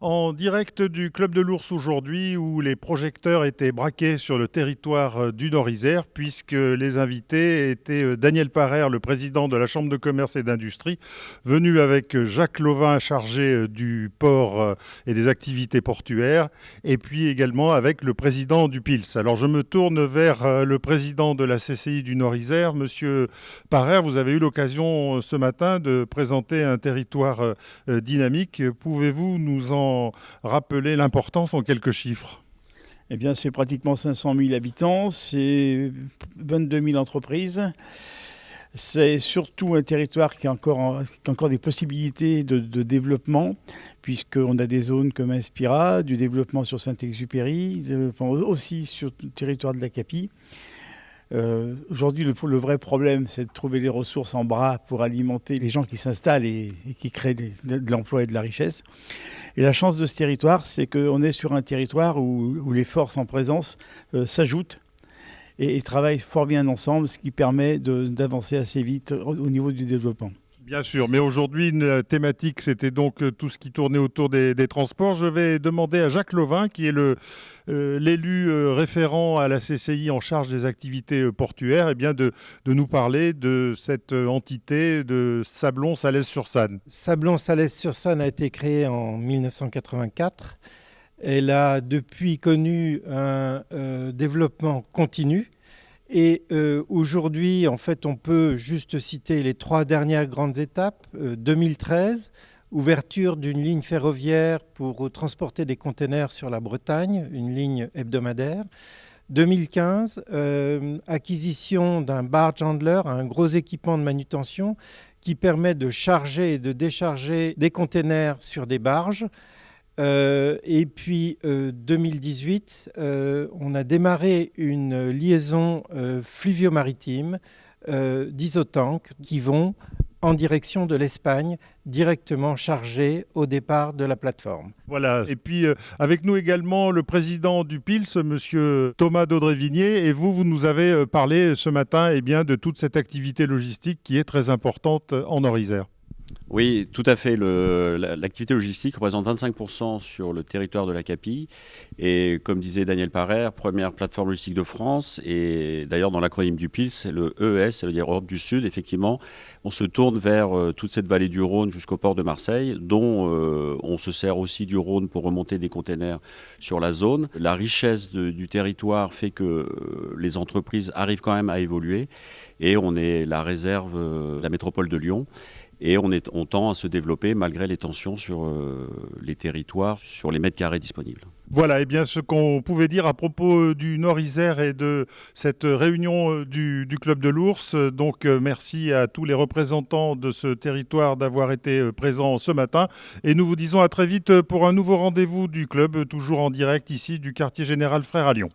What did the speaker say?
En direct du Club de l'Ours aujourd'hui, où les projecteurs étaient braqués sur le territoire du Nord-Isère, puisque les invités étaient Daniel Parer, le président de la Chambre de commerce et d'industrie, venu avec Jacques Lovin, chargé du port et des activités portuaires, et puis également avec le président du PILS. Alors je me tourne vers le président de la CCI du Nord-Isère, monsieur Parer. Vous avez eu l'occasion ce matin de présenter un territoire dynamique. Pouvez-vous nous en rappeler l'importance en quelques chiffres? Eh bien, c'est pratiquement 500 000 habitants, c'est 22 000 entreprises. C'est surtout un territoire qui a encore des possibilités de développement, puisqu'on a des zones comme Inspira, du développement sur Saint-Exupéry, aussi sur le territoire de l'Acapie. Aujourd'hui, le vrai problème, c'est de trouver les ressources en bras pour alimenter les gens qui s'installent et qui créent de l'emploi et de la richesse. Et la chance de ce territoire, c'est qu'on est sur un territoire où les forces en présence s'ajoutent et travaillent fort bien ensemble, ce qui permet d'avancer assez vite au niveau du développement. Bien sûr, mais aujourd'hui, une thématique, c'était donc tout ce qui tournait autour des transports. Je vais demander à Jacques Lovin, qui est l'élu référent à la CCI en charge des activités portuaires, eh bien de nous parler de cette entité de Sablons-Salèze-sur-Sanne. Sablons-Salèze-sur-Sanne a été créée en 1984. Elle a depuis connu un développement continu. Et aujourd'hui, en fait, on peut juste citer les 3 dernières grandes étapes. 2013, ouverture d'une ligne ferroviaire pour transporter des containers sur la Bretagne, une ligne hebdomadaire. 2015, acquisition d'un barge handler, un gros équipement de manutention qui permet de charger et de décharger des containers sur des barges. Et puis 2018, on a démarré une liaison fluvio-maritime d'isotanks qui vont en direction de l'Espagne, directement chargés au départ de la plateforme. Voilà, et puis avec nous également le président du PILS, monsieur Thomas Daudré-Vignier, et vous nous avez parlé ce matin bien, de toute cette activité logistique qui est très importante en Nord-Isère. Oui, tout à fait. L'activité logistique représente 25% sur le territoire de l'Acapie. Et comme disait Daniel Parer, première plateforme logistique de France. Et d'ailleurs, dans l'acronyme du PILS, le EES, ça veut dire Europe du Sud, effectivement. On se tourne vers toute cette vallée du Rhône jusqu'au port de Marseille, dont on se sert aussi du Rhône pour remonter des containers sur la zone. La richesse du territoire fait que les entreprises arrivent quand même à évoluer. Et on est la réserve de la métropole de Lyon. Et on tend à se développer malgré les tensions sur les territoires, sur les mètres carrés disponibles. Voilà, et bien ce qu'on pouvait dire à propos du Nord-Isère et de cette réunion du Club de l'Ours. Donc merci à tous les représentants de ce territoire d'avoir été présents ce matin. Et nous vous disons à très vite pour un nouveau rendez-vous du club, toujours en direct ici du quartier général Frères à Lyon.